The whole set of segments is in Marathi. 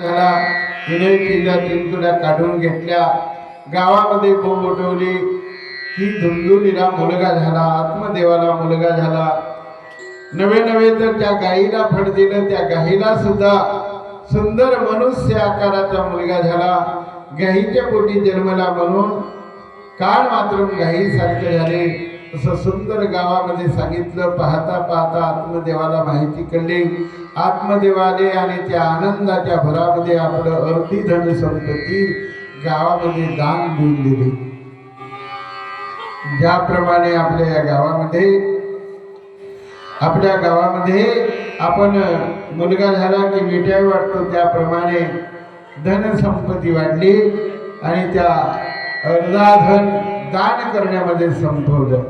त्याला तिने तिला चिंचुड्या काढून घेतल्या, गावामध्ये बोंब उठवली की धुंदुलीला मुलगा झाला, आत्मदेवाला मुलगा झाला. नवे नवे तर त्या गाईला फड दिलं, त्या गाईला सुद्धा सुंदर मनुष्य आकाराचा मुलगा झाला. गाईच्या पोटी जन्मला म्हणून कान मात्र गाईसारखे झाले. असं सुंदर गावामध्ये सांगितलं. पाहता पाहता आत्मदेवाला माहिती कळली. आत्मदेवाने आणि त्या आनंदाच्या भरामध्ये आपलं अर्धी धन संपत्ती गावामध्ये दान देऊन दिली. ज्याप्रमाणे आपल्या गावामध्ये आपण मुलगा झाला की मिठाई वाटतो, त्याप्रमाणे धनसंपत्ती वाढली आणि त्या अर्धा धन दान करण्यामध्ये संपवलं.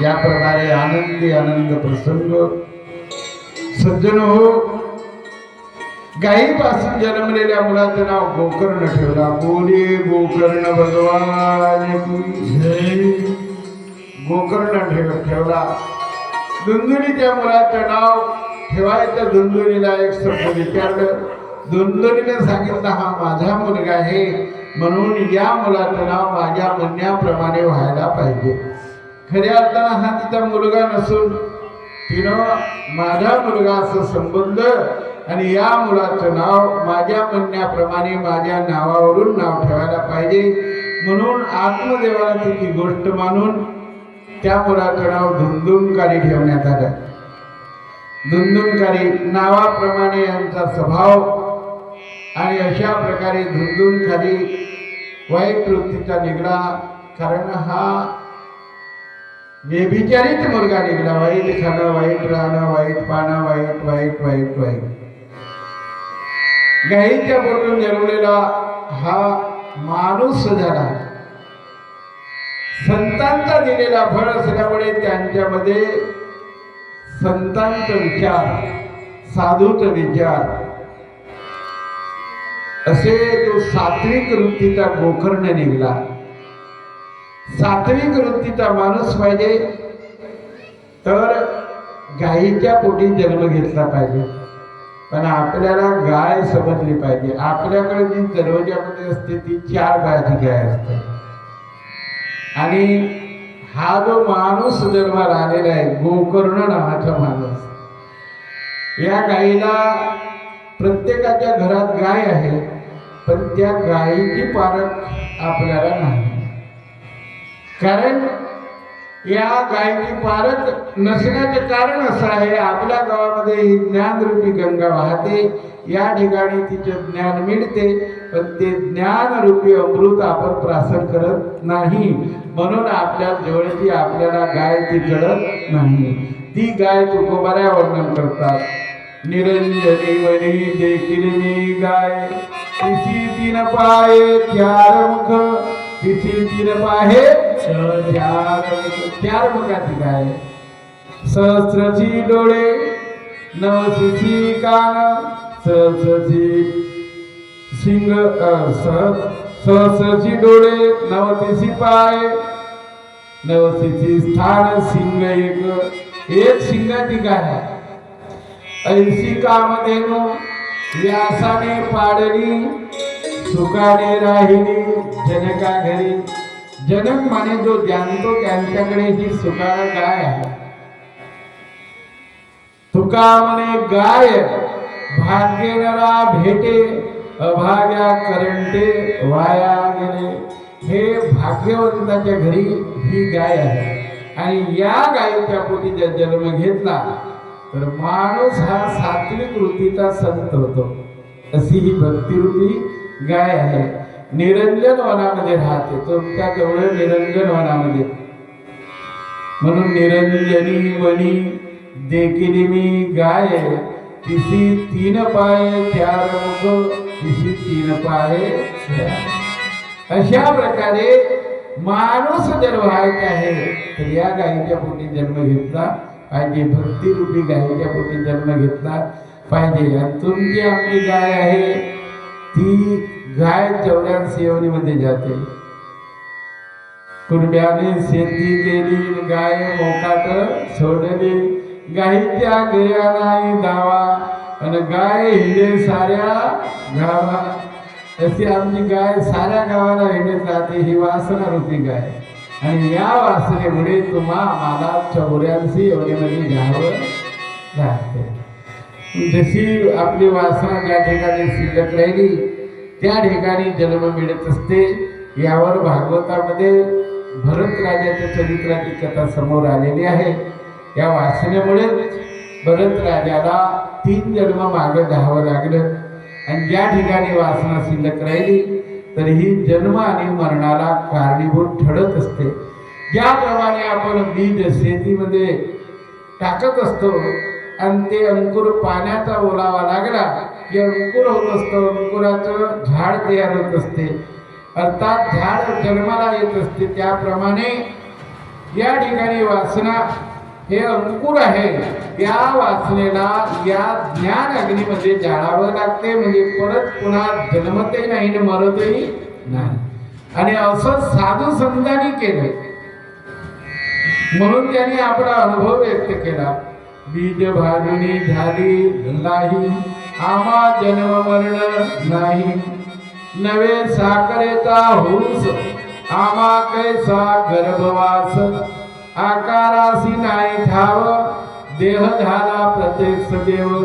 याप्रमाणे आनंद प्रसंग. सज्जन हो, गायीपासून जन्मलेल्या मुलाचं नाव गोकर्ण ठेवला. बोले गोकर्ण भगवान की जय. गोकर्ण ठेवला. धुंदुलीच्या मुलाचं नाव ठेवायचं. धुंदुलीला एक शब्द विचारलं. धुंदुलीने सांगितलं, हा माझा मुलगा आहे, म्हणून या मुलाचं नाव माझ्या म्हणण्याप्रमाणे व्हायला पाहिजे. खऱ्या अर्थानं हा तिचा मुलगा नसून तिनं माझा मुलगा असं संबोधलं आणि या मुलाचं नाव माझ्या म्हणण्याप्रमाणे माझ्या नावावरून नाव ठेवायला पाहिजे. म्हणून आत्मदेवाला तिची गोष्ट मानून त्या मुलाचं नाव धुंदुनकारी ठेवण्यात आलं. धुंदुनकारी नावाप्रमाणे यांचा स्वभाव आणि अशा प्रकारे धुंदुनकारी वाईट वृत्तीचा निघाला. कारण हा व्यभिचारित मुलगा निघाला. वाईट खाणं, वाईट राहणं, वाईट पाहणं, वाईट वाईट वाईट वाईट. गाईच्या पोटून जन्मलेला हा माणूस झाला. संतांचा दिलेला फळ असल्यामुळे त्यांच्यामध्ये संतांचा विचार, साधूचा विचार, असे तो सात्विक वृत्तीचा गोकर्ण निघाला. सात्विक वृत्तीचा माणूस पाहिजे तर गायीच्या पोटी जन्म घेतला पाहिजे. पण आपल्याला गाय समजली पाहिजे. आपल्याकडे जी दरवाजामध्ये असते ती 4 पायाची गाय असते. आणि हा जो माणूस जन्माला आलेला आहे, गोकर्ण नावाचा माणूस, या गायीला प्रत्येकाच्या घरात गाय आहे, पण त्या गायीची पारख आपल्याला नाही. कारण या गायीची पारख नसण्याचे कारण असं आहे, आपल्या गावामध्ये ही ज्ञानरूपी गंगा वाहते. या ठिकाणी तिचे ज्ञान मिळते, पण ते ज्ञानरूपी अमृत आपण प्राशन करत नाही. म्हणून आपल्या जवळची आपल्याला गाय ती कळत नाही. ती गाय तुकोबाऱ्या वर्णन करतात. निरंजनी वनी देखील मी गाय, तिची 3 पाये 4 मुख, तिची 3 पाहे 4 मुखाची गाय. सहस्रची डोळे, 9 कान, सहस्रची शिंग, सहस्रची डोळे, 9 पाय, 9 स्थान, शिंग एक शिंगाची गाय. 80 कामधेनु, व्यासाने पाडली, सुखाने राहिली जनका घरी. जनक माने जो जाणतो त्यांच्याकडे ही सुखाला गाय आहे. तुका म्हणे गाय भाग्य नरा भेटे, अभाग्या करंटे वाया गेले. हे भाग्यवंताच्या घरी ही गाय आहे. आणि या गायीच्या पोटी जर जन्म घेतला तर माणूस हा सात्विक वृत्तीचा संत होतो. अशी ही भक्तिरूपी गाय आहे. निरंजन वनामध्ये राहते. तुमच्या जवळ निरंजन वनामध्ये. म्हणून निरंजनी वनी देखील मी गाय, तिची 3 पाय 4 मुख, तिची 3 पाय. अशा प्रकारे माणूस जर व्हायचा आहे तर या गायीच्या पोटी जन्म घेतला पाहिजे. भक्तिरूपी गायीच्या पोटी जन्म घेतला पाहिजे. आणि तुमची आपली गाय आहे ती गाय 84 योनीमध्ये जाते. कुरड्याने शेती केली, गाय मोकाट सोडली, गायीच्या गेया नाही दावा, आणि गाय हिंडे साऱ्या गावा, तशी आमची गाय साऱ्या गावाला हिंडत राहते, ही वासना रूपी गाय. आणि या वासनेमुळे तुम्हा मला 84 योनीमध्ये घ्यावं लागते. जशी आपली वासना ज्या ठिकाणी शिल्लक राहिली त्या ठिकाणी जन्म मिळत असते. यावर भागवतामध्ये भरत राजाच्या चरित्राची कथा समोर आलेली आहे. या वासनेमुळे भरत राजाला 3 जन्म मागे घ्यावं लागलं. आणि ज्या ठिकाणी वासना शिल्लक राहिली तर ही जन्म आणि मरणाला कारणीभूत ठरत असते. ज्याप्रमाणे आपण बीज शेतीमध्ये टाकत असतो आणि ते अंकुर पाण्याचा ओलावा लागला की अंकुर होत असतो, अंकुराचं झाड तयार होत असते, अर्थात झाड जन्माला येत असते. त्याप्रमाणे या ठिकाणी वासना हे अंकुर आहे. या वासनेला या ज्ञान अग्नीमध्ये जाळावं लागते, म्हणजे परत पुन्हा जन्मतही नाही आणि मरतही नाही. आणि असं साधू संतांनी केलं, म्हणून त्यांनी आपला अनुभव व्यक्त केला. बीज भाजूनी झाली नाही, आम्हा जन्म मरण नाही. नवे साखरेचा हुंस, आम्हा कैसा गर्भवास. आकारासी नाही ठाव, देह झाला प्रत्यक्ष देव.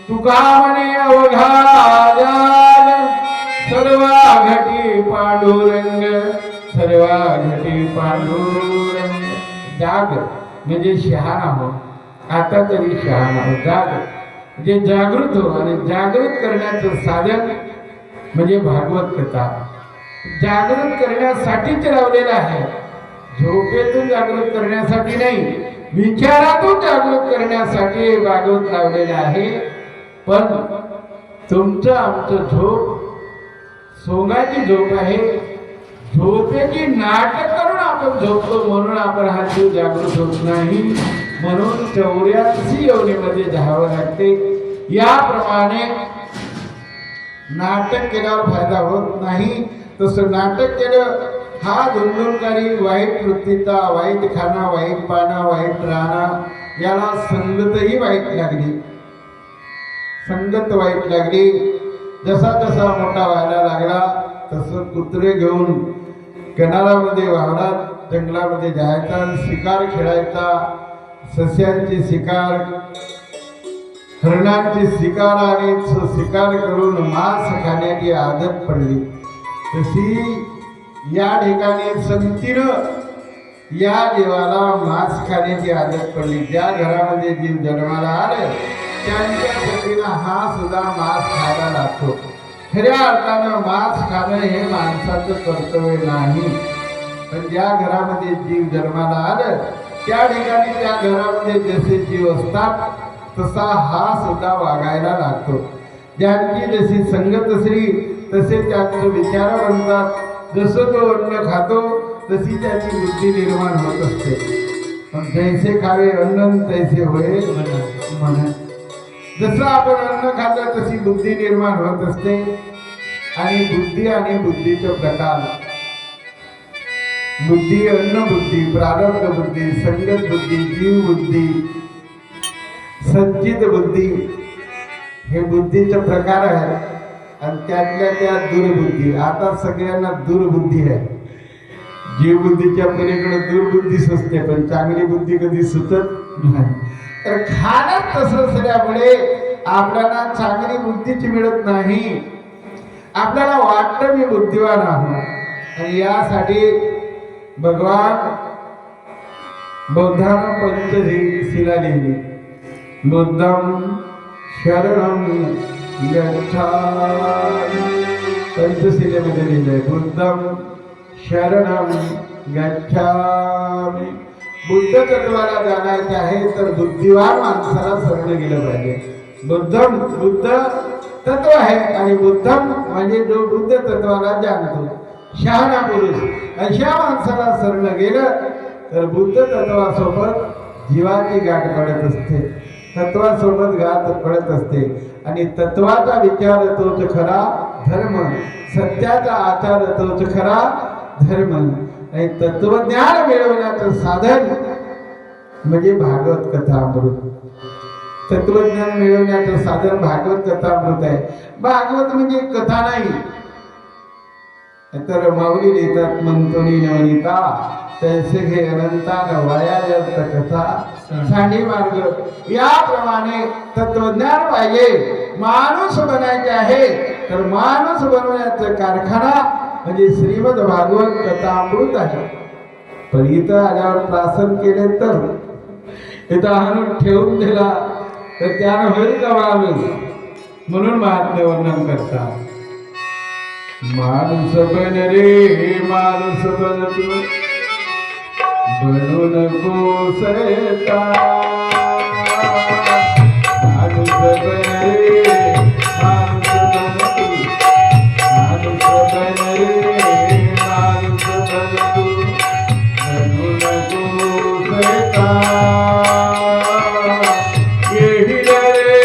तुका म्हणे अवघा जाल, सर्वा घटी पांडुरंग, सर्वा घटी पांडुरंग. जाग म्हणजे शहाणा हो, आता तरी शहाणा हो. जाग म्हणजे जागृत हो, आणि जागृत करण्याचं साधन म्हणजे भागवत कथा. जागृत करण्यासाठीच लावलेलं आहे, झोपेतून जागृत करण्यासाठी नाही, विचारातून जागृत करण्यासाठी भागवत लावलेलं आहे. पण तुमचं आमचं झोप सोंगाची झोप आहे. झोपेची नाटक करून आपण झोपतो, म्हणून आपण हा जीव जागृत होत नाही. म्हणून 84 योनीमध्ये जावं लागते. याप्रमाणे नाटक केल्यावर फायदा होत नाही. तसं नाटक केलं, हा धुंदुनकारी वाईट वृत्तीचा, वाईट खाणं, वाईट पाणं, वाईट राहणं, याला संगतही वाईट लागली. संगत वाईट लागली. जसा जसा मोठा व्हायला लागला तसं कुत्रे घेऊन किनारामध्ये वावरात जंगलामध्ये जायचा, शिकार खेळायचा, सस्यांची शिकार, हरणांची शिकार आणि शिकार करून मांस खाण्याची आदत पडली. तशी या ठिकाणी संगतीनं या जीवाला मांस खाण्याची आदत पडली. ज्या घरामध्ये जीव जन्माला आले त्यांच्या पतीनं हा सुद्धा मांस खायला लागतो. खऱ्या अर्थानं मांस खाणं हे माणसाचं कर्तव्य नाही. पण ज्या घरामध्ये जीव जन्माला आलं त्या ठिकाणी त्या घरामध्ये जसे जीव असतात तसा हा सुद्धा वागायला लागतो. ज्यांची जशी संगत असली तसे त्यांचे विचार बनतात. जसं तो अन्न खातो तशी त्याची बुद्धी निर्माण होत असते. पण जैसे खावे अन्न तैसे होय म्हणे. जसं आपण अन्न खातो तशी बुद्धी निर्माण होत असते. आणि बुद्धी आणि बुद्धीचे प्रकार, बुद्धी, अन्न बुद्धी, प्रारब्ध बुद्धी, संगत बुद्धी, जीव बुद्धी, संचित बुद्धी, हे बुद्धीचे प्रकार आहेत. आणि त्यातल्या त्या दुर्बुद्धी. आता सगळ्यांना दुर्बुद्धी आहे. जीवबुद्धीच्या पलीकडे दुर्बुद्धी सुचते, पण चांगली बुद्धी कधी सुचत नाही. तर खाणं तसं असल्यामुळे आपल्याला चांगली बुद्धीच मिळत नाही. आपल्याला वाटतं मी बुद्धिवान आहे. आणि यासाठी भगवान बौद्धानं पंचशिला लिहिली. बुद्धं शरणं गच्छामि. पंचशिलेमध्ये लिहिलंय बुद्धं शरणं गच्छामि. बुद्ध तत्वाला जाणायचे आहे तर बुद्धिवान माणसाला शरण गेलं पाहिजे. बुद्धम बुद्ध तत्व आहे आणि बुद्धम म्हणजे जो बुद्ध तत्वाला जाणतो, शहाणा पुरुष, अशा माणसाला शरण गेलं तर बुद्ध तत्वासोबत जीवाची गाठ पडत असते, तत्वासोबत गाठ पडत असते. आणि तत्वाचा विचार तोच खरा धर्म, सत्याचा आचार तोच खरा धर्म. आणि तत्वज्ञान मिळवण्याचं साधन म्हणजे भागवत कथा अमृत. तत्वज्ञान मिळवण्याचं साधन भागवत कथामृत आहे. भागवत म्हणजे कथा नाही, तर माऊली लिहितात मंतोनी नवनीता तैसे घे अनंता नवाया कथा सांडी मार्ग. याप्रमाणे तत्वज्ञान पाहिजे. माणूस बनायचे आहे तर माणूस बनवण्याचा कारखाना म्हणजे श्रीमद भागवत कथामृत आहे. पण इथं आल्यावर प्रासन केले तर इथं आणून ठेवून दिला तर त्यानं होईल का माणूस? म्हणून महात्मे वर्णन करतात. माणूस बन रे माणूस बन तू, बनू नको शैतान. माणूस बन रे माणूस बन तू, माणूस बन रे माणूस बन तू, बनू नको शैतान. येईल रे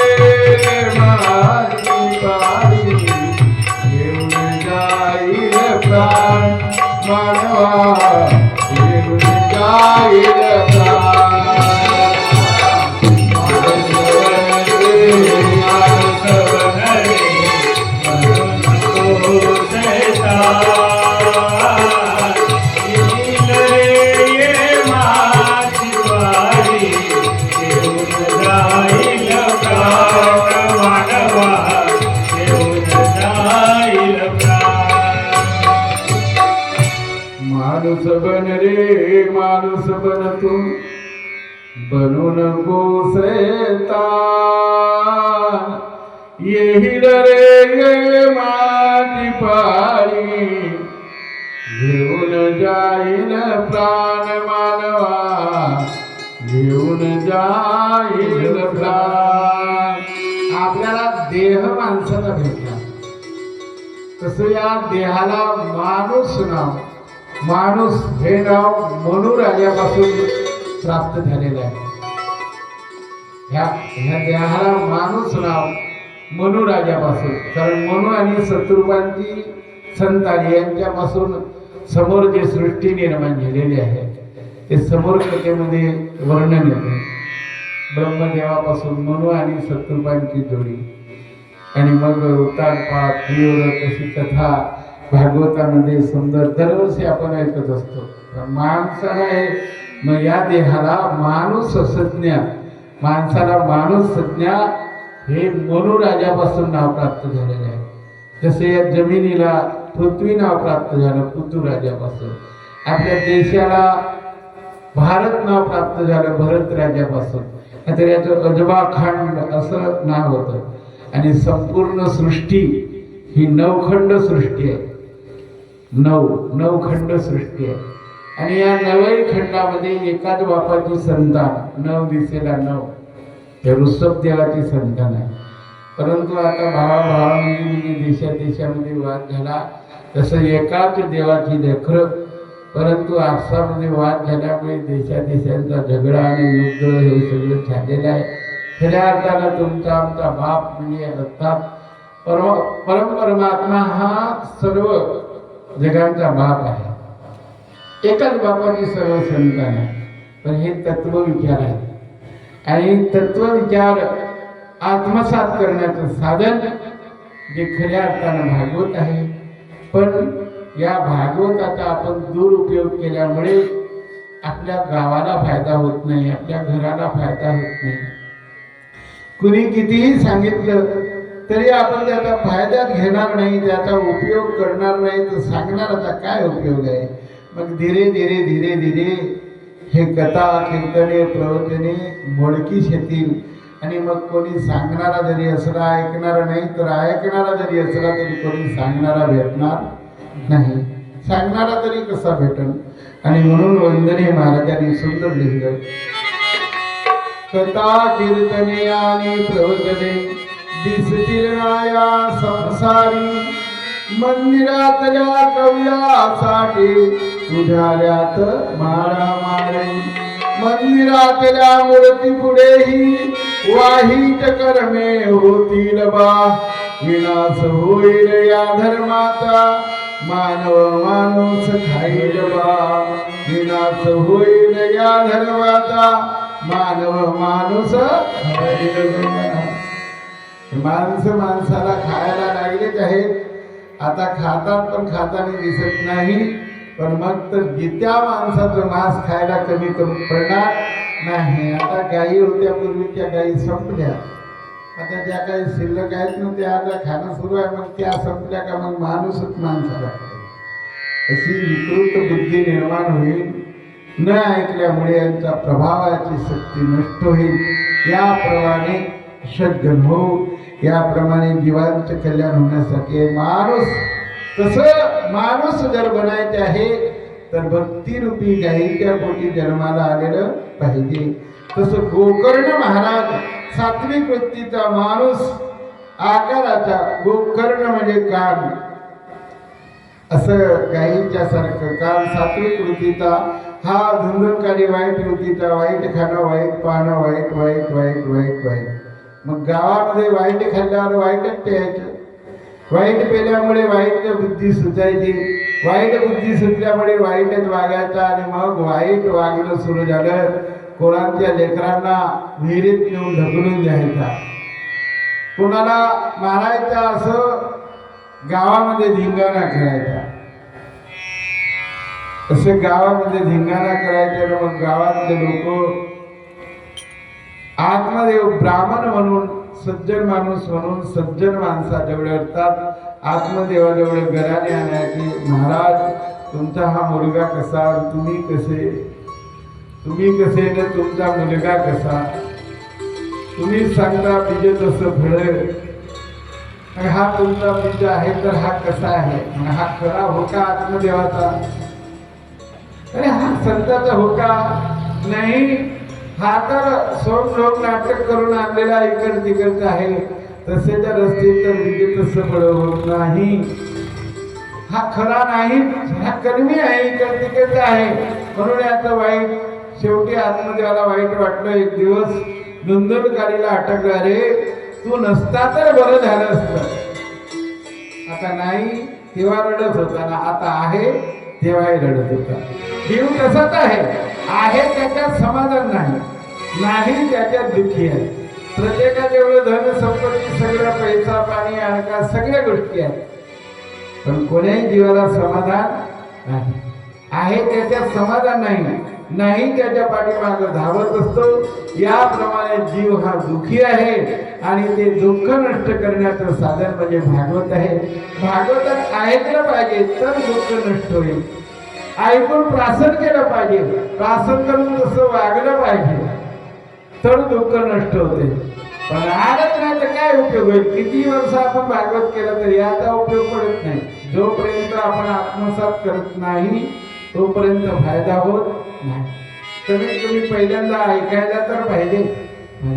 माझी पाळी, येऊन जाईल प्राण मानवा, येऊन जाईल प्राण. माणूस बन रे माणूस बन तू, बनू नको शैतान. येईल रे माझी पाळी, घेऊन जाईल प्राण मानवा, घेऊन जाईल प्राण. आपल्याला देह माणसाचा भेटला, तसं या देहाला माणूस नाव, माणूस हे नाव मनू राजापासून प्राप्त झालेलं आहे. ह्या देहाला माणूस नाव मनू राजापासून, कारण मनू आणि सतरूपांची संतान यांच्यापासून समोर जे सृष्टी निर्माण झालेली आहे ते समोर कथेमध्ये वर्णन येते. ब्रह्मदेवापासून मनू आणि सतरूपांची जोडी आणि मग उत्तानपाद प्रियव्रत अशी कथा भागवतामध्ये सुंदर दरवर्षी आपण ऐकत असतो. माणसाला मग या देहाला माणूस संज्ञा, माणसाला माणूस संज्ञा हे मनू राजापासून नाव प्राप्त झालेलं आहे. जसे या जमिनीला पृथ्वी नाव प्राप्त झालं पृथ्वी राजापासून. आपल्या देशाला भारत नाव प्राप्त झालं भरत राजापासून. तर याचं अजबाखंड असं नाव होतं. आणि संपूर्ण सृष्टी ही नवखंड सृष्टी आहे. नवखंड सृष्टी आहे. आणि या नवही खंडामध्ये एकाच बापाची संतान, नव दिसेला नव, हे ऋषभ देवाची संतान आहे. परंतु आता भावाभावांमध्ये देशादेशामध्ये वाद झाला, तसं एकाच देवाची लेकरं, परंतु आपसामध्ये वाद झाल्यामुळे देशादेशांचा झगडा आणि युद्ध हे सगळं झालेलं आहे. खऱ्या अर्थानं तुमचा आमचा बाप म्हणजे अर्थात परमात्मा हा सर्व जगांचा बाप आहे. एकाच बापाची सर्व संतान आहे. पण हे तत्वविचार आहे. आणि तत्वविचार आत्मसात करण्याचं साधन जे खऱ्या अर्थानं भागवत आहे. पण या भागवताचा आपण दुरुपयोग केल्यामुळे आपल्या गावाला फायदा होत नाही, आपल्या घराला फायदा होत नाही. कुणी कितीही सांगितलं तरी आपण त्याचा फायदा घेणार नाही, त्याचा उपयोग करणार नाही, तर सांगणाराचा काय उपयोग आहे. मग धीरे धीरे धीरे धीरे हे कथा कीर्तने प्रवचने मोडकीस येतील. आणि मग कोणी सांगणारा जरी असला, ऐकणारा नाही, तर ऐकणारा जरी असला तरी कोणी सांगणारा भेटणार नाही. सांगणारा तरी कसा भेटल. आणि म्हणून वंदने महाराजांनी सुंदर लिहिलं, कथा कीर्तने आणि प्रवचने दिसतील नाया संसारी, मंदिरातल्या कवयासाठी उजाड्यात मारामारी. मंदिरातल्या मूर्ती पुढेही वाहीट कर्मे होतील बा, विनाश होईल या धर्माचा मानव माणूस खाईल बा. विनाश होईल या धर्माचा मानव माणूस माणसं माणसाला खायला लागलेच आहेत. आता खातात पण खाताना दिसत नाही. पण मग तर त्या माणसाचं मांस खायला कमी पडणार नाही. आता गायी होत्या पूर्वी, त्या गायी संपल्या. आता ज्या काही शिल्लक आहेत ना त्या आता खाणं सुरू आहे. मग त्या संपल्या का मग माणूसच माणसाला खाईल. अशी विकृत बुद्धी निर्माण होईल. न ऐकल्यामुळे यांचा प्रभावाची शक्ती नष्ट होईल. याप्रमाणे षड्जन्म हो, याप्रमाणे जीवांचे कल्याण होण्यासाठी माणूस, तसं माणूस जर बनायचे आहे तर भक्तिरूपी गायीच्या पोटी जन्माला आलेलं पाहिजे. तसं गोकर्ण महाराज सात्विक वृत्तीचा माणूस, आकाराचा गोकर्ण म्हणजे कान, असं गायीच्या सारखं कान सात्विक वृत्तीचा, हा धुंदुलकारी वाईट वृत्तीचा, वाईट खाणं, वाईट पाहणं, वाईट वाईट वाईट वाईट वाईट. मग गावामध्ये वाईट खाल्ल्यावर वाईटच प्यायचं. वाईट पेल्यामुळे वाईट बुद्धी सुचायची. वाईट बुद्धी सुचल्यामुळे वाईटच वागायचा. आणि मग वाईट वागणं सुरू झालं. कोणाच्या लेकरांना विहिरीत नेऊन ढकलून द्यायचा, कोणाला मारायचा, असं गावामध्ये धिंगाणा करायचा. असे गावामध्ये धिंगाणा करायचे. मग गावातले लोक आत्मदेव ब्राह्मण म्हणून, सज्जन माणूस म्हणून सज्जन माणसाजवळ असतात. आत्मदेवाजवळ घराने आणायचे. महाराज, तुमचा हा मुलगा कसा, तुम्ही कसे, तुम्ही कसे ना तुमचा मुलगा कसा, तुम्ही सांगता बीज तसं फळ, हा तुमचा बीज आहे तर हा कसा आहे, हा खरा हो का आत्मदेवाचा, अरे हा संताचा हो का नाही, हा तर सोम नाटक करून आणलेला इकड तिकडचा आहे. तसे जर असतील तर बीज तसं फळ होत नाही. हा खरा नाही, हा कर्मी आहे, इकड तिकडचा आहे, म्हणून याचं वाईट. शेवटी आत्मदेवाला वाईट वाटलं. एक दिवस धुंदुलकारीला अटकला. रे तू नसता तर बरं झालं असतं. आता नाही तेव्हा रडत होता ना, आता आहे तेव्हाही रडत होता. जीव तसाच आहे त्याच्यात समाधान नाही, नाही त्याच्यात दुःखी आहे. प्रत्येकाच्या एवढं धन संपत्ती, सगळं पैसा पाणी आणका सगळ्या गोष्टी आहेत, पण कोण्याही जीवाला समाधान नाही. आहे त्याच्यात समाधान नाही, नाही त्याच्या पाठीमागं धावत असतो. याप्रमाणे जीव हा दुःखी आहे आणि ते दुःख नष्ट करण्याचं साधन म्हणजे भागवत आहे. भागवतात ऐकलं पाहिजे तर दुःख नष्ट होईल. ऐकून प्रासन केलं पाहिजे, प्रासन करून तसं वागलं पाहिजे तर दुःख नष्ट होते. पण आलंच नाही तर काय उपयोग होईल. किती वर्ष आपण भागवत केलं तरी याचा उपयोग पडत नाही. जोपर्यंत आपण आत्मसात करत नाही तोपर्यंत फायदा होत नाही. कमीत कमी पहिल्यांदा ऐकायला तर पाहिजे,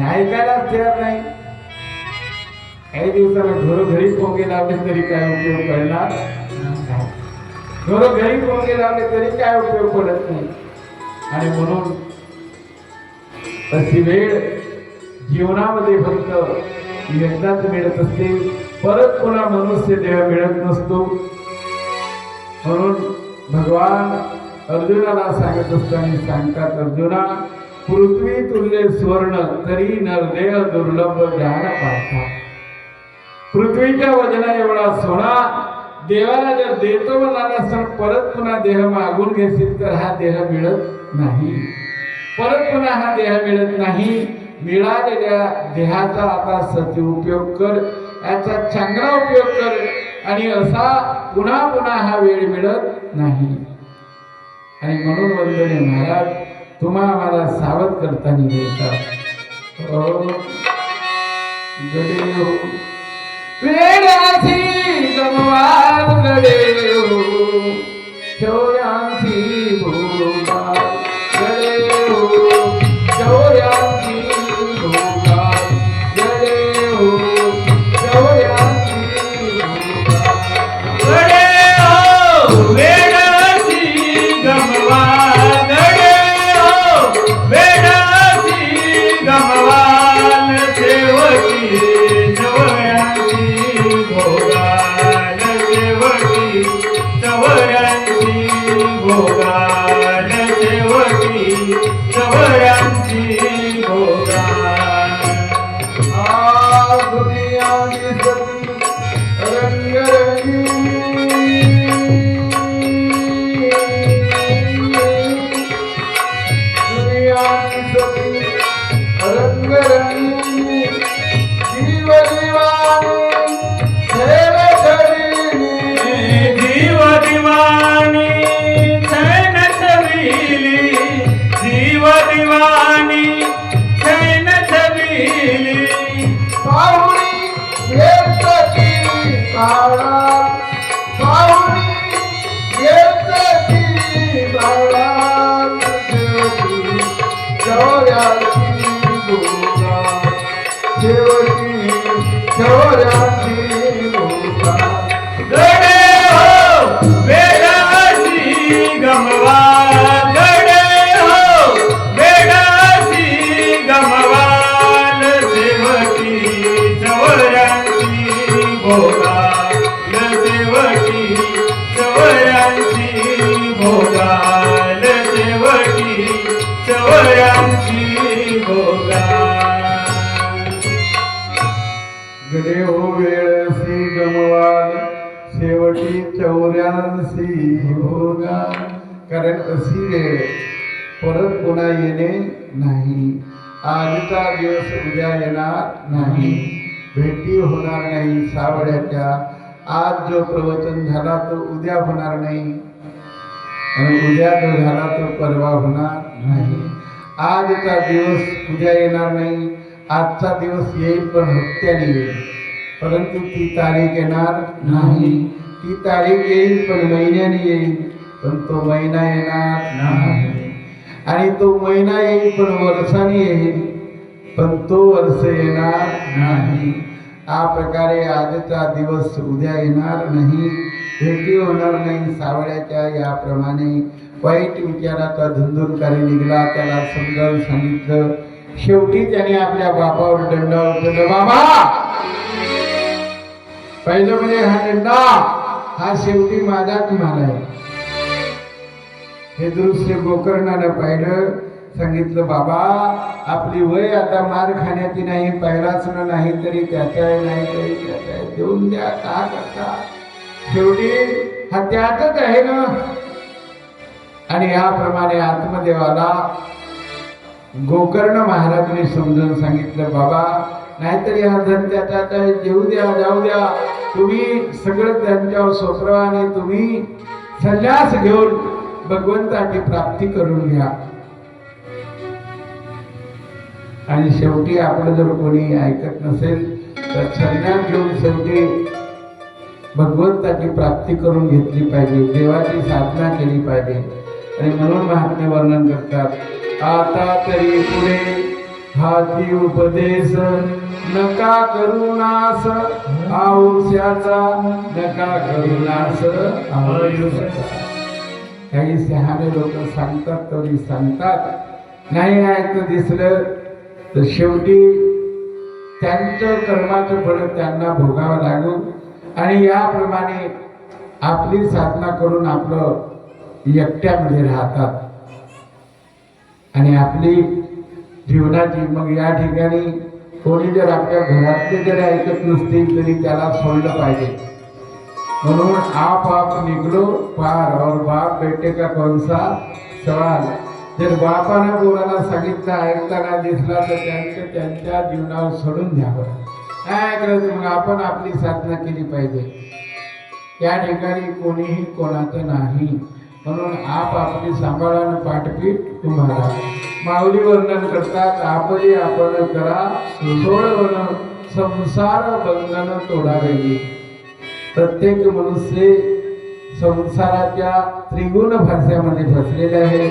ऐकायलाच तयार नाही. काही दिवसाला घरोघरी पोंगे लावले तरी काय उपयोग पडणार, घरोघरी पोंगे लावले तरी काय उपयोग पडत नाही. आणि म्हणून अशी वेळ जीवनामध्ये फक्त एकदाच मिळत असते, परत पुन्हा मनुष्य देह मिळत नसतो. म्हणून भगवान अर्जुनाला सांगत असताना सांगतात, अर्जुना पृथ्वी तुल्य सुवर्ण तरी नरदेह दुर्लभ ज्ञान पाहता. पृथ्वीच्या वजना एवढा सोना देवाला जर देतो म्हणाला, परत पुन्हा देह मागून घेशील तर हा देह मिळत नाही. परत पुन्हा हा देह मिळत नाही. मिळालेल्या देहाचा आता सदुपयोग कर, याचा चांगला उपयोग कर. आणि असा पुन्हा पुन्हा हा वेळ मिळत नाही. आणि म्हणून वंदने महाराज तुम्हा आम्हाला सावध करताना देतात. वेळासी गमवाल गडे हो, शौर्यांची भूमा गडे हो, शौर्यांची भूमा गडे हो, शौर्यांची भूमा गडे हो. वेळासी गमवाल गडे हो, वेळासी गमवाल सेवकी शौर्यांची भूमा गडे हो वेळसी गमवाल शेवटी चौऱ्यांशी भोगा. कारण अशी वेळ परत पुन्हा येणे नाही. आजचा दिवस उद्या येणार नाही. भेटी होणार नाही सावड्याच्या. आज जो प्रवचन झाला तो उद्या होणार नाही आणि उद्या जो झाला तो परवा होणार नाही. आजचा दिवस उद्या येणार नाही. आजचा दिवस येईल पण हप्त्याने येईल, परंतु ती तारीख येणार नाही. ती तारीख येईल पण महिन्याने येईल, पण तो महिना येणार नाही. आणि तो महिना येईल पण वर्षाने येईल, पण तो वर्ष येणार नाही. आ प्रकारे आजचा दिवस उद्या येणार नाही. भेटी होणार नाही सावळ्याच्या. याप्रमाणे वाईट विचाराचा धुंदुरकारी निघाला. त्याला समजावून सांगितलं. शेवटी त्याने आपल्या बापावर दंडावर केलं. बाबा, पहिलं म्हणजे हा दंडा हा शेवटी माझाच माल आहे. हे दृश्य गोकर्णानं पाहिलं. सांगितलं, बाबा आपली वय आता मार खाण्याची नाही. पहिलाच नाही तरी त्याच्या नाही तरी त्याच्या देऊन द्या. का करता, शेवटी हा त्यातच आहे ना. आणि याप्रमाणे आत्मदेवाला गोकर्ण महाराजांनी समजून सांगितलं, बाबा नाहीतरी हा धन त्याचा देऊ द्या, जाऊ द्या. तुम्ही सगळं त्यांच्यावर सोपवा आणि तुम्ही संन्यास घेऊन भगवंताची प्राप्ती करून घ्या. आणि शेवटी आपलं जर कोणी ऐकत नसेल तर संन्यास घेऊन शेवटी भगवंताची प्राप्ती करून घेतली पाहिजे. देवाची साधना केली पाहिजे. आणि म्हणून महात्मे वर्णन करतात, आता तरी पुढे हाती उपदेश नका करुणास आयुष्याचा, नका करुणास आयुष्याचा. काही शहाणे लोक सांगतात तरी सांगतात, नाही ऐकतं दिसलं तर शेवटी त्यांचं कर्माचं फळ त्यांना भोगावं लागू. आणि याप्रमाणे आपली साधना करून आपलं एकट्यामध्ये राहतात. आणि आपली जीवनाची मग या ठिकाणी कोणी जर आपल्या घरातले जर ऐकत नसतील तरी त्याला सोडलं पाहिजे. म्हणून आप निघलो पार और बाप बेटे का कौन सा सवाल. जर बापानं पोराला सांगितलं ऐकताना दिसला तर त्यांच्या जीवनावर सोडून द्यावं. काय करायचं मग आपण आपली साधना केली पाहिजे. या ठिकाणी कोणीही कोणाचं नाही. म्हणून आप आपली सांभाळानं पाठपीठ तुम्हाला. माऊली वर्णन करतात, आपली आपण करा सोडवण संसार बंधन तोडावेली. प्रत्येक मनुष्य संसाराच्या त्रिगुण भाष्यामध्ये फसलेले आहे.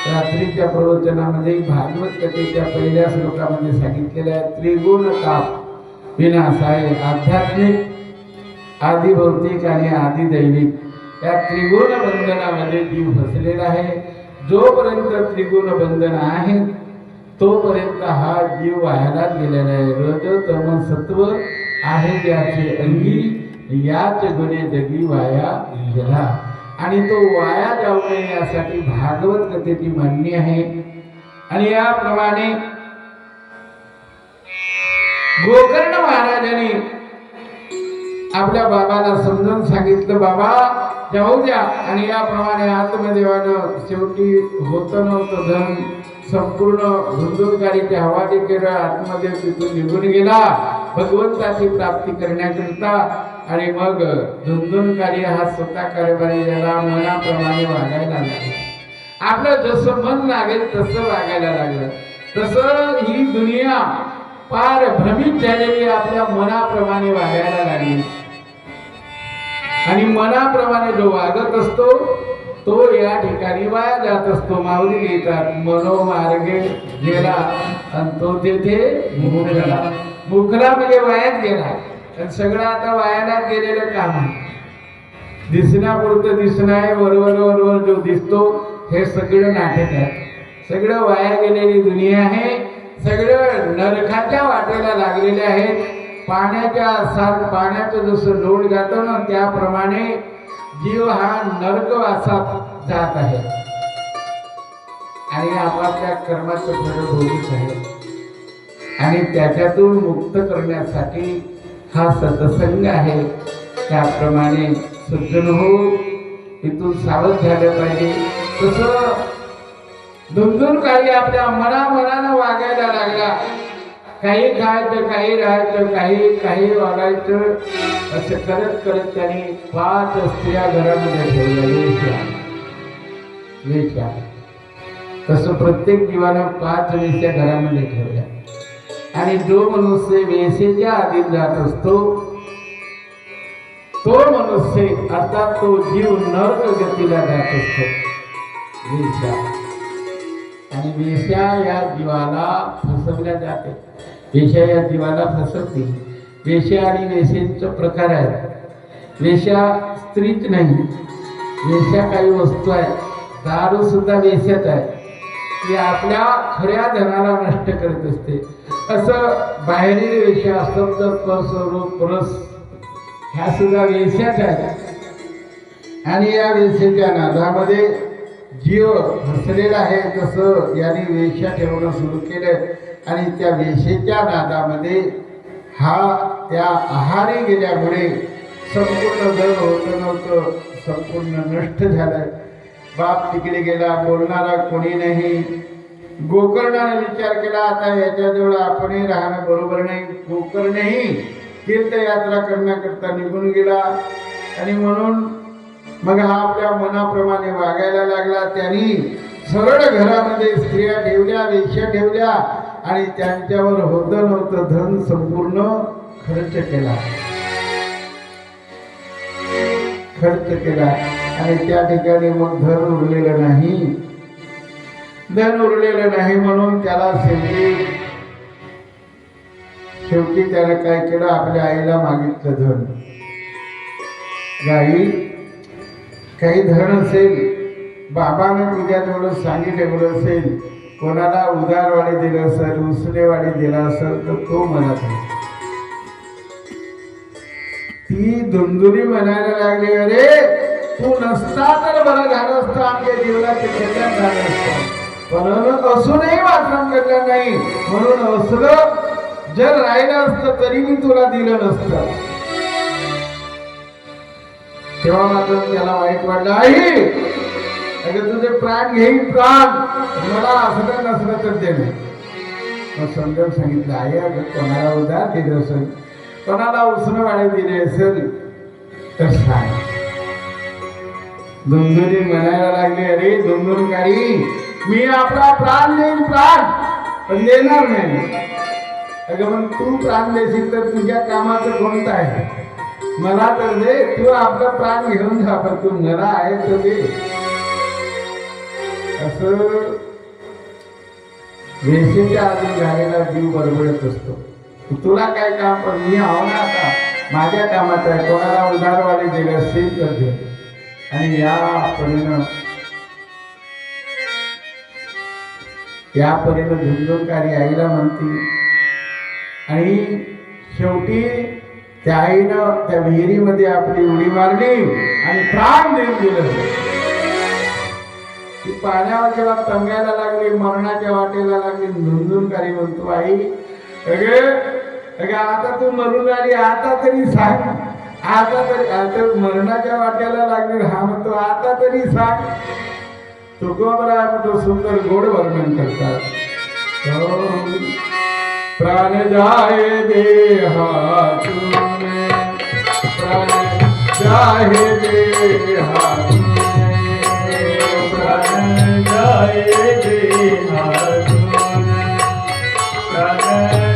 रात्रीच्या प्रवचनामध्ये भागवत कथेच्या पहिल्या श्लोकामध्ये सांगितलेले आहे, त्रिगुण ताप विनाश आहे. आध्यात्मिक, आदि भौतिक आणि आदि दैविक या त्रिगुण बंधनामध्ये जीव फसलेला आहे. जोपर्यंत त्रिगुण बंधन आहे तोपर्यंत हा जीव वायाला गेलेला आहे. रज तम सत्व आहे ज्याचे अंगी, याच गुणे जगी वाया गेला. आणि तो वाया जाऊ नये यासाठी भागवत कथेची मांडणी आहे. आणि याप्रमाणे गोकर्ण महाराजांनी आपल्या बाबाला समजून सांगितलं, बाबा जाऊ द्या. आणि याप्रमाणे आत्मदेवानं शेवटी होतं नव्हतं धन संपूर्ण धुंदुलकारीच्या हवाली केलं. आत्मदेव तिथून निघून गेला भगवंताची प्राप्ती करण्याकरिता. आणि मग धुंदुलकारी हा स्वतः कारभारी झाला, मनाप्रमाणे वागायला लागला. आपलं जसं मन लागेल तसं वागायला लागलं. तसं ही दुनिया पार भ्रमित झालेली आपल्या मनाप्रमाणे वागायला लागली. आणि मनाप्रमाणे जो वागत असतो तो या ठिकाणी वाया जात असतो. माऊली लिहितात, मनोमार्गे गेला आणि तो तेथे मुकला. मुकला म्हणजे वायात गेला. आणि सगळं आता वायाला गेलेलं काम आहे. दिसण्यापुरतं दिसणं आहे, वरवर वरवर जो दिसतो हे सगळं नाटक आहे. सगळं वाया गेलेली दुनिया आहे. सगळं नरकाच्या वाटेला लागलेले आहेत. पाण्याचं जसं लोट जातो ना त्याप्रमाणे जीव हा नरकवासात जात आहे. आणि आपापल्या कर्माचं फळ भोगीत आहे. आणि त्याच्यातून मुक्त करण्यासाठी हा सत्संग आहे. त्याप्रमाणे सज्जन हो, इथून सावध झालं पाहिजे. तसं धुंदुलकारी आपल्या मनानं वागायला लागला. काही खायचं, काही राहायचं, काही वागायचं, असं करत करत त्यांनी 5 स्त्रिया घरामध्ये ठेवल्या. वेश्या तसं प्रत्येक जीवानं 5 वेश्या घरामध्ये ठेवल्या. आणि जो मनुष्य वेश्येच्या अधीन जात असतो तो मनुष्य अर्थात तो जीव नरक गतीला जात असतो. वेश्या आणि वेश्या या जीवाला फसवल्या जाते. वेश्या या जीवाला फसवते. वेश्या आणि वेश्यांचे प्रकार आहेत. वेश्या स्त्रीच नाही, वेश्या काही वस्तू आहेत. दारू सुद्धा वेश्यात आहे. ती आपल्या खऱ्या धनाला नष्ट करत असते. असं बाहेरील वेश्या, शब्द, स्पर्श, रूप, रस ह्या सुद्धा वेश्याच आहेत. आणि या वेश्येच्या नादामध्ये जीव फसलेला आहे. तसं यांनी वेश्या ठेवणं सुरू केलं. आणि त्या वेश्येच्या नादामध्ये हा त्या आहारी गेल्यामुळे संपूर्ण धन होतं नव्हतं, संपूर्ण नष्ट झालं. बाप तिकडे गेला, बोलणारा कोणी नाही. गोकर्णाने विचार केला, आता याच्याजवळ आपणही राहणं बरोबर नाही. गोकर्णही तीर्थयात्रा करण्याकरता निघून गेला. आणि म्हणून मग हा आपल्या मनाप्रमाणे वागायला लागला. त्यांनी सरळ घरामध्ये स्त्रिया ठेवल्या, वेश्या ठेवल्या. आणि त्यांच्यावर होतं नव्हतं धन संपूर्ण खर्च केला. आणि त्या ठिकाणी मग धन उरलेलं नाही. म्हणून त्याला शेवटी त्याने काय केलं, आपल्या आईला मागितलं धन. गाई काही धन असेल, बाबानं तुझ्याजवळ सांगितलं असेल, कोणाला उदारवाडी दिलं असेल, उसलेवाडी दिला असेल, तर तो मला दे. ती धुंदुली म्हणायला लागली, अरे तू नसता तर बरं झालं असतं, आमच्या जीवनाचे कल्याण झालं असतं. पण असूनही वाचन कल्याण नाही. म्हणून असलं जर राहिलं असतं तरी मी तुला दिलं नसतं. तेव्हा मात्र त्याला वाईट वाटलं, आई अगं तुझे प्राण घेईन, प्राण मला असं नसलं तर दे. मग समजावून सांगितलं, आई अगं कोणाला उधार दिले असेल, कोणाला उसनवाडी दिले असेल तर सांग. धुंदुली म्हणायला लागली, अरे धुंदुलकारी, मी आपला प्राण देईन, प्राण पण देणार नाही. अगं पण तू प्राण देशील तर तुझ्या कामाचं कोणतं आहे? मला तर दे, तू आपला प्राण घेऊन जा, पण तू मला आहे तर दे. असं वेशीच्या आधी झालेला जीव बडबडत असतो. तुला काय काम, पण मी आहो ना, आता माझ्या कामात आहे. कोणाला उधारवाडी दिलं असेल तर दे. आणि या परीनं धुंदुलकारी आईला म्हणती. आणि शेवटी त्या आईनं त्या विहिरीमध्ये आपली उडी मारली आणि प्राण देऊन दिलं. ती पाण्यावर जेव्हा तंगायला लागली, मरणाच्या वाटेला लागली, धुंदुलकारी म्हणतो, आई अगे आता तू मरून आली, आता तरी सांग, आता तरी आता मरणाच्या वाट्याला लागले हा म्हणतो आता तरी सांग. तुकोबराय म्हणतो सुंदर गोड वर्णन करतात. प्राण जाए देहातून, प्राण जाए देहातून, प्राण जाए देहातून, प्राण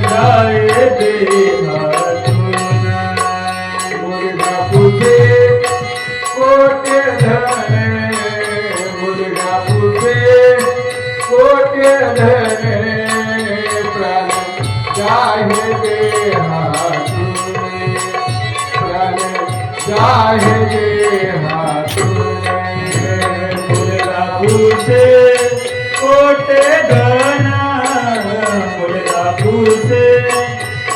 जाए देहातून. मुलगा पुढे कोटे धन, मुलगा पुढे कोटे धन, प्राण जाहे देहातून, प्राण जाहे देहातून. मुलगा पुढे कोटे धन, मुलगा पुढे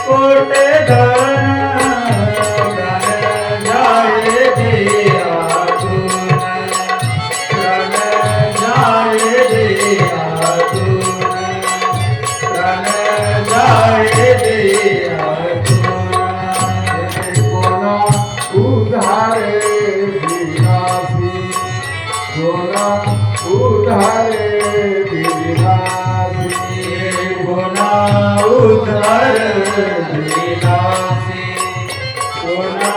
कोटे धन, प्राण जाहे देहातून, प्राण जाहे देहातून, प्राण जाहे देहातून. कोणा उधारे दिनासी, कोणा उधारे दिनासी, कोणा उधार दिनासी, कोणा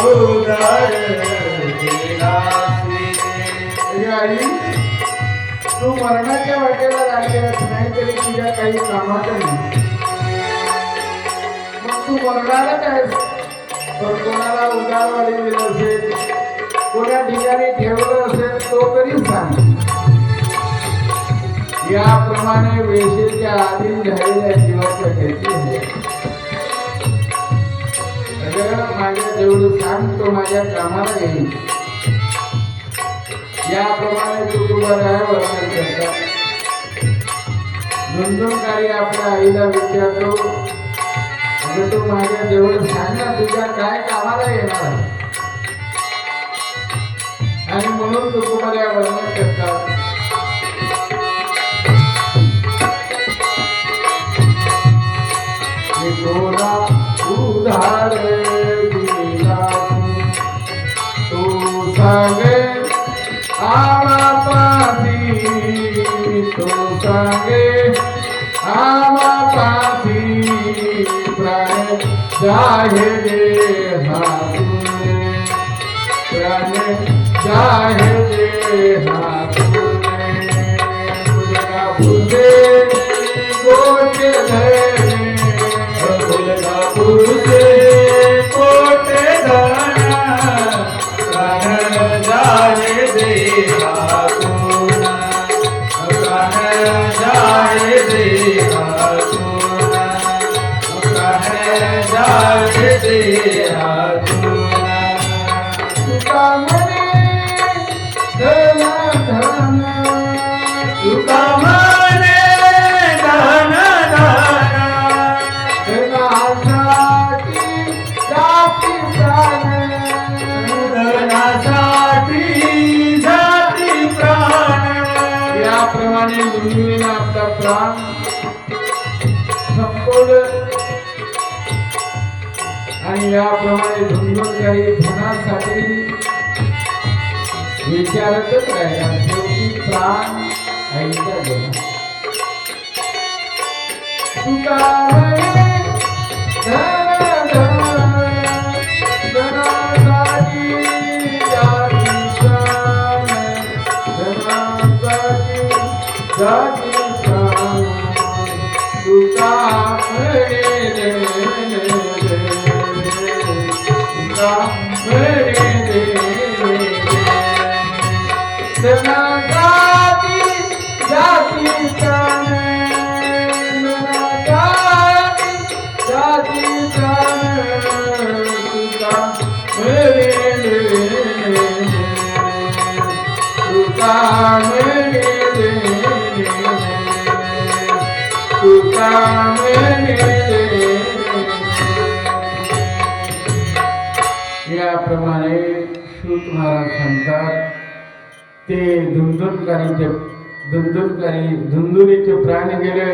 उधार दिनासी. आई तू मरणाच्या वाटेला लागलेलाच नाही तरी तुझ्या काही कामाचं नाही. मग तू मरणारच आहेस. पण कोणाला उधारवाडी दिलं असेल, कोणा ठिकाणी ठेवलं असेल तो तरी सांग. याप्रमाणे वेशेच्या आधी झालेल्या जीवाच्या गती आहे. माझ्या जेवढं सांग तो माझ्या कामाला येईल. याप्रमाणे तुकोबराय वर्णन करतात. नंदनकारी आपल्या आईला विचारतो, अगं तू माझ्या जेवढं सांग ना तुझ्या काय कामाला येणार. आणि म्हणून तुकोबराय वर्णन करतात. कोणा उधार दिला तू सांगे आमापासी, तो सांगे आमापासी, प्राण जाहे देहातून, प्राण जाहे देहातून. मुलगा पुढे कोटे धन, मुलगा पुढे कोटे धन, प्राण जाहे देहातून, प्राण जाहे देहातून, प्राण जाहे देहातून. तुका म्हणे धन धन, तुका म्हणे धन धन, धनासाठी जाती प्राण, धनासाठी जाती प्राण. याप्रमाणे दुर्मिळीने आपला प्राण संपवलं. आणि याप्रमाणे धुंदुनकारी धनासाठी विचारतच राहिला. शेवटी प्राण आईचा गेला. तुका म्हणे धन धन, धनासाठी जाती प्राण, धनासाठी जाती प्राण. तुका म्हणे धनासाठी जाती प्राण, धनासाठी जाती प्राण. तुका म्हणे तुका म्हणे तुका म्हणे. याप्रमाणे सूत महाराज सांगतात ते धुंदुनीचे प्राण गेले.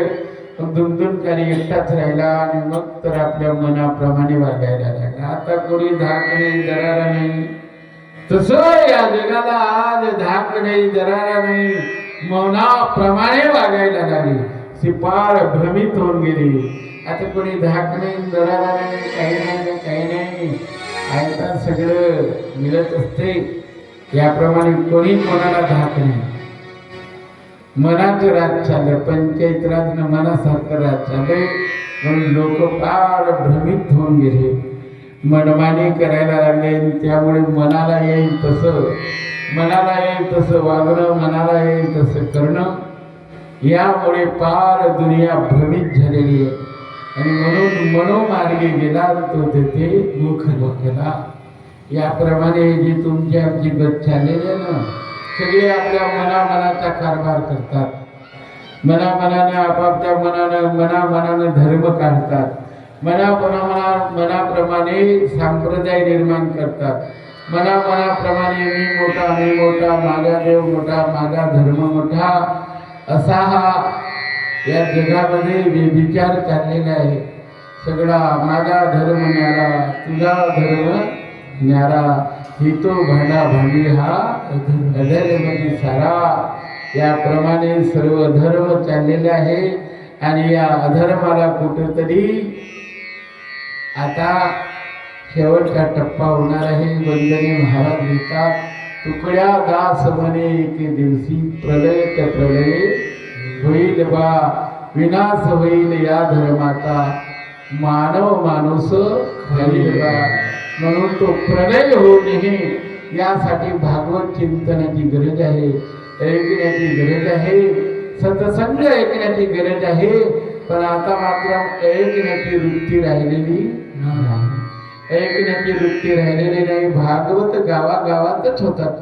धुंदुनकारी एकटाच राहिला आणि मग तर आपल्या मनाप्रमाणे वागायला लागला. आता कोणी धाक नाही दरारा नाही, तसं या जगाला आज धाक नाही दरारा नाही, मौनाप्रमाणे वागायला लागली, सिपार भ्रमित होऊन गेली. आता कोणी धाक नाही दरारा नाही, काही नाही काही नाही, ऐकता सगळं मिळत असते. याप्रमाणे कोणी कोणाला धाक नाही. मनाचं राज चाललं, पंचायत राज न मनासारखं राज चाललंय. म्हणून लोक फार भ्रमित होऊन गेले, मनमानी करायला लागले. त्यामुळे मनाला येईल तसं वागणं, मनाला येईल तसं करणं, यामुळे फार दुनिया भ्रमित झालेली आहे. आणि म्हणून मनोमार्गे गेला तो तेथे मुख लोकला. याप्रमाणे जी तुमची आमची गत चाललेली आहे ना, सगळे आपल्या मनाचा कारभार करतात. मनाने आपापल्या मनानं धर्म काढतात. मनाप्रमाणे संप्रदाय निर्माण करतात. मनाप्रमाणे मी मोठा, माझा देव मोठा, माझा धर्म मोठा, असा हा या जगामध्ये विचार चाललेला आहे. सगळा माझा धर्म न्यारा, तुझा धर्म न्यारा, ही तो भांडा भांडी हा अधर्मची सारा. याप्रमाणे सर्व धर्म चाललेले आहे. आणि या अधर्माला कुठेतरी आता शेवटचा टप्पा होणार आहे. वंदने महाराज लिहितात, तुकड्या दास म्हणे एके दिवशी, प्रलय होईल बा, विनाश होईल या धर्माचा, मानव माणूस खाईल बा. म्हणून तो प्रलय होऊ नये यासाठी भागवत चिंतनाची गरज आहे, ऐकण्याची गरज आहे, सत्संग ऐकण्याची गरज आहे. पण आता मात्र ऐकण्याची वृत्ती राहिलेली नाही. भागवत गावागावातच होतात,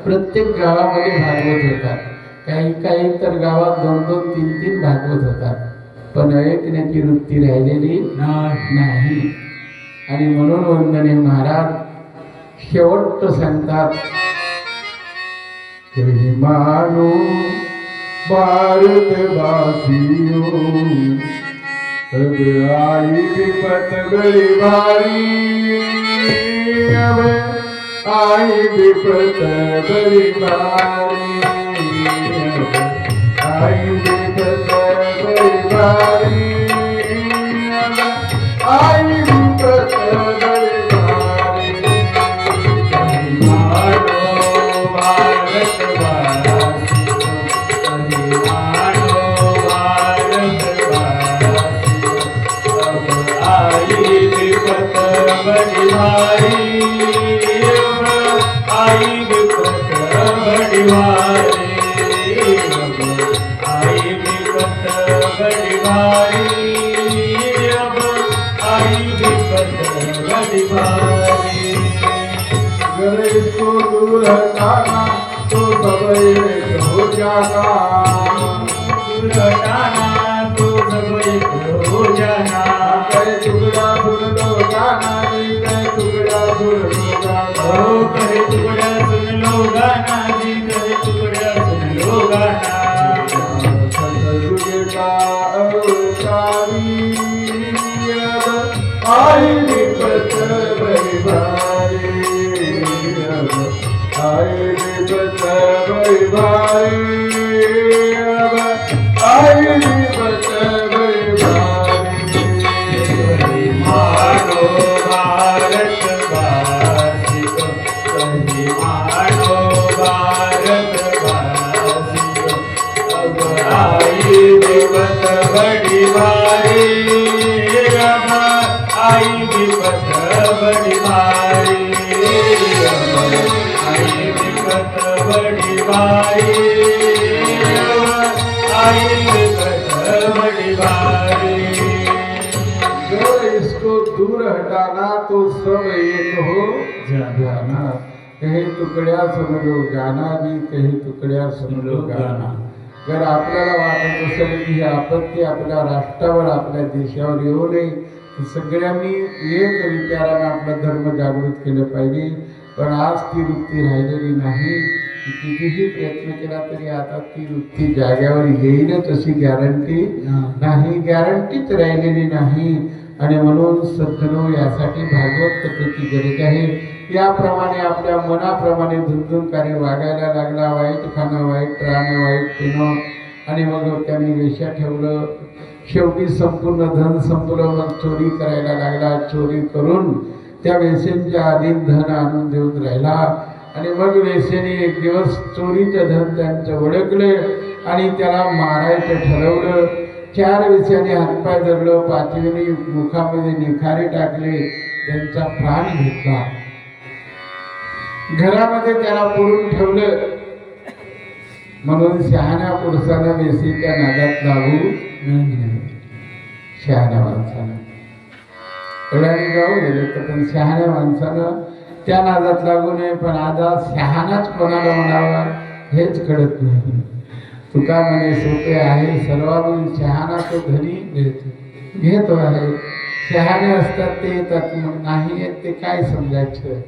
प्रत्येक गावामध्ये भागवत होतात. काही तर गावात 2-2, 3-3 भागवत होतात, पण ऐकण्याची वृत्ती राहिलेली नाही. आणि म्हणून वंदने महाराज शेवट सांगतात, मानो भारतवासियों, अब आई विपत बड़ी भारी, अब आई विपत बड़ी भारी, आई विपत बड़ी भारी, आई विपत बड़ी भारी. मानो भारतवासियों, बड़ी भारी, आई विपत बड़ी भारी, आई विपत बड़ी भारी, अब आई विपत बड़ी भारी. अगर इसको दूर हटाना तो सब एक हो जाना, दूर हटाना तो सब एक हो जाना. कहे टुकड़ा सुन लो गाना, टुकड़ा सुन लो गाना, कहे टुकड़ा सुन लो गाना जी, कहे टुकड़ा सुन लो गाना. सतयुग का अवतारी, आई विपत बड़ी भारी, आई विपत बड़ी भारी, आई विपत बड़ी भारी. मानो भारतवासियों, मानो भारतवासियों, अब आई विपत बड़ी भारी, अब आई विपत बड़ी भारी, आई विपत बड़ी भारी, आई विपत बड़ी भारी. इसको दूर हटाना तो सब एक हो जाना. कहे टुकड्या सुन लो गाना जी, कहे टुकड्या सुन लो गाना. जर आपल्याला वाटत असेल की ही आपत्ती आपल्या राष्ट्रावर, आपल्या देशावर येऊ नये, तर सगळ्यांनी एक विचारानं आपला धर्म जागृत केलं पाहिजे. पण आज ती वृत्ती राहिलेली नाही. कितीही प्रयत्न केला तरी आता ती वृत्ती जाग्यावर येईलच अशी गॅरंटी नाही, गॅरंटीच राहिलेली नाही. आणि म्हणून सज्जनो यासाठी भागवत कथेची गरज आहे. याप्रमाणे आपल्या मनाप्रमाणे धुंदुनकारी वागायला लागला, वाईट खाणं, वाईट राहणं, वाईट पिणं, आणि मग त्याने वेश्या ठेवलं. शेवटी संपूर्ण धन संपलं. मग चोरी करायला लागला. चोरी करून त्या वेश्यांच्या आधीन धन आणून देऊन राहिला. आणि मग वेश्याने एक दिवस चोरीचं धन त्यांचं ओळखले आणि त्याला मारायचं ठरवलं. 4 वेश्याने हातपाय धरलं, 5वीने मुखामध्ये निखारे टाकले, त्यांचा प्राण घेतला. घरामध्ये त्याला पुरून ठेवलं. म्हणून शहाण्या पुरुषानं वेशीच्या नादात लागू नाही. शहाण्या माणसानं कळाली जाऊ गेले तर, पण शहाण्या माणसानं त्या नादात लागू नये. पण आता शहाणाच कोणाला म्हणावा हेच कळत नाही. तुका म्हणे सोपे आहे सर्वांनी, शहाणा तो धनी घेतो आहे. शहाणे असतात ते येतात, मग नाही येत ते काय समजायचं.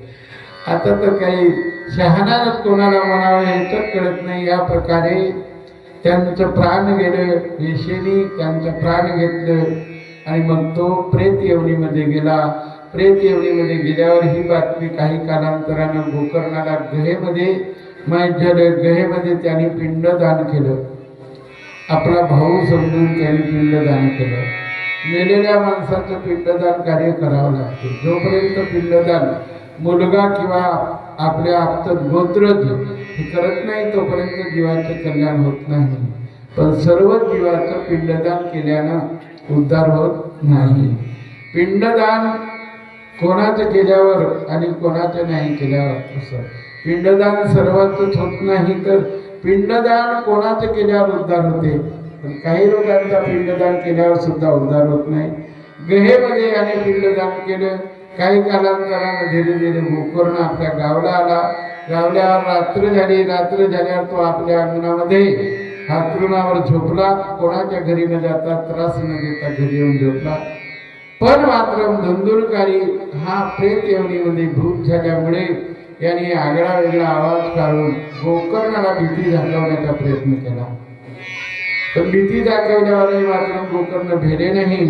आता तर काही शहाणाच कोणाला म्हणावं हे तर कळत नाही. या प्रकारे त्यांचं प्राण गेलं. वेश्येने त्यांचं प्राण घेतलं आणि मग तो प्रेत योनीमध्ये गेला. प्रेत योनीमध्ये गेल्यावर ही बातमी काही कालांतरानं गोकर्णाला गहेमध्ये माहीत झालं. गहेमध्ये त्यांनी पिंडदान केलं. आपला भाऊ समजून त्यांनी पिंडदान केलं. मेलेल्या माणसाचं पिंडदान कार्य करावं लागते. जोपर्यंत पिंडदान मुलगा किंवा आपल्या आप्त गोत्रज हे करत नाही तोपर्यंत जीवाचे कल्याण होत नाही. पण सर्व जीवाचं पिंडदान केल्यानं उद्धार होत नाही. पिंडदान कोणाचं केल्यावर आणि कोणाचं नाही केल्यावर असं. पिंडदान सर्वांचंच होत नाही, तर पिंडदान कोणाचं केल्यावर उद्धार होते. पण काही लोकांचा पिंडदान केल्यावर सुद्धा उद्धार होत नाही. गहेमध्ये आणि पिंडदान केलं. काही कालांतरानं धीरे धीरे गोकर्ण आपल्या गावला आला. गावल्यावर रात्र झाली. रात्र झाल्यावर तो आपल्या अंगणामध्ये हातरुणावर झोपला. कोणाच्या घरी न जाता, त्रास न देता घरी येऊन झोपला. पण मात्र धुंदुनकारी हा प्रेत योनीमध्ये भूत झाल्यामुळे यांनी आगळा वेगळा आवाज काढून गोकर्णाला भीती दाखवण्याचा प्रयत्न केला. पण भीती दाखवल्यावरही मात्र गोकर्ण भेले नाही.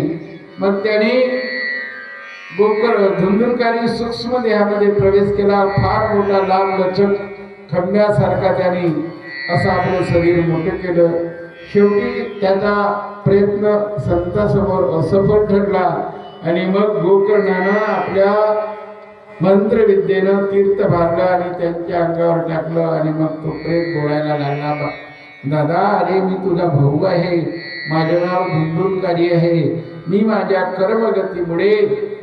मग त्यांनी धुंदुनकारी सूक्ष्म देहामध्ये प्रवेश केला. फार मोठा लांब लचक खंब्यासारखा त्यांनी असं आपलं शरीर मोठं केलं. शेवटी त्याचा प्रयत्न संतांसमोर असफल ठरला आणि मग गोकर्णानं आपल्या मंत्रविद्येनं तीर्थ बांधलं आणि त्यांच्या अंगावर टाकलं. आणि मग तो प्रेत बोलायला लागला, दादा अरे मी तुझा भाऊ आहे, माझं नाव धुंदुनकारी आहे. मी माझ्या कर्मगतीमुळे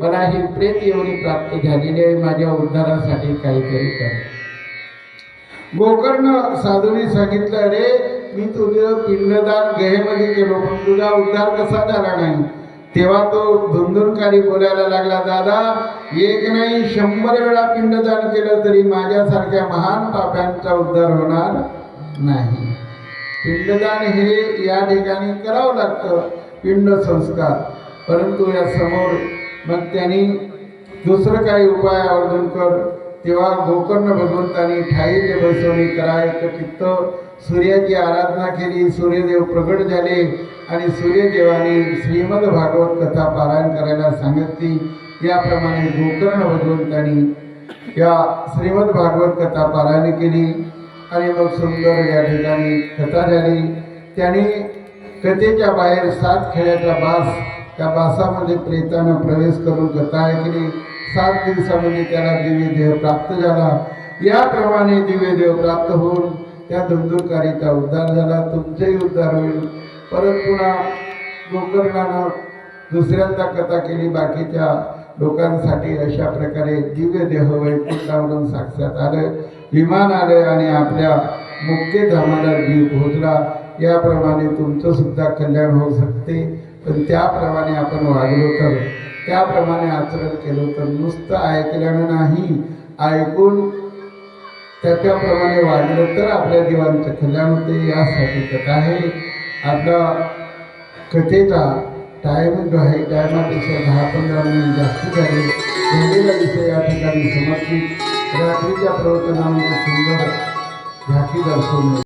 मला ही प्रेत योनी प्राप्त झालेली आहे. माझ्या उद्धारासाठी काहीतरी कर. गोकर्ण साधूने सांगितलं, अरे मी तुझं पिंडदान गहेमध्ये केलो, पण तुझा उद्धार कसा झाला नाही. तेव्हा तो धुंदुनकारी बोलायला लागला, दादा एक नाही 100 वेळा पिंडदान केलं तरी माझ्यासारख्या महान पाप्यांचा उद्धार होणार नाही. पिंडदान हे या ठिकाणी करावं लागतं, पिंड संस्कार. परंतु या समोर मग त्यांनी दुसरं काही उपाय आवर्जून कर. तेव्हा गोकर्ण भगवंतांनी ठाईचे बसवणी करायचं चित्त सूर्याची आराधना केली. सूर्यदेव प्रगट झाले आणि सूर्यदेवाने श्रीमद भागवत कथा पारायण करायला सांगितली. याप्रमाणे गोकर्ण भगवंतांनी या श्रीमद भागवत कथा पारायण केली आणि मग सुंदर या ठिकाणी कथा झाली. त्यांनी कथेच्या बाहेर 7 खेळ्याचा बास, त्या बासामध्ये प्रेतानं प्रवेश करून कथा ऐकली. 7 दिवसामध्ये त्याला दिव्य देह प्राप्त झाला. याप्रमाणे दिव्य देह प्राप्त होऊन त्या धुंदुनकारीचा उद्धार झाला. तुमचेही उद्धार होईल. परत पुन्हा गोकर्णानं दुसऱ्यांदा कथा केली बाकीच्या लोकांसाठी. अशा प्रकारे दिव्य देह वैकुंठावरून साक्षात आलं, विमान आलं आणि आपल्या मुख्य धामाला जीव पोहोचला. याप्रमाणे तुमचं सुद्धा कल्याण होऊ शकते. पण त्याप्रमाणे आपण वागलो तर, त्याप्रमाणे आचरण केलं तर, नुसतं ऐकल्यानं नाही, ऐकून त्याप्रमाणे वागलं तर आपल्या जीवांचं कल्याण होते. यासाठी कथा आहे. आपला कथेचा टाईम जो आहे टायमापेक्षा 10-15 मिनिट जास्त झालेला विषय या ठिकाणी समर्पित. रात्रीच्या प्रवचनामध्ये सुंदर झाकी दर्शवणे.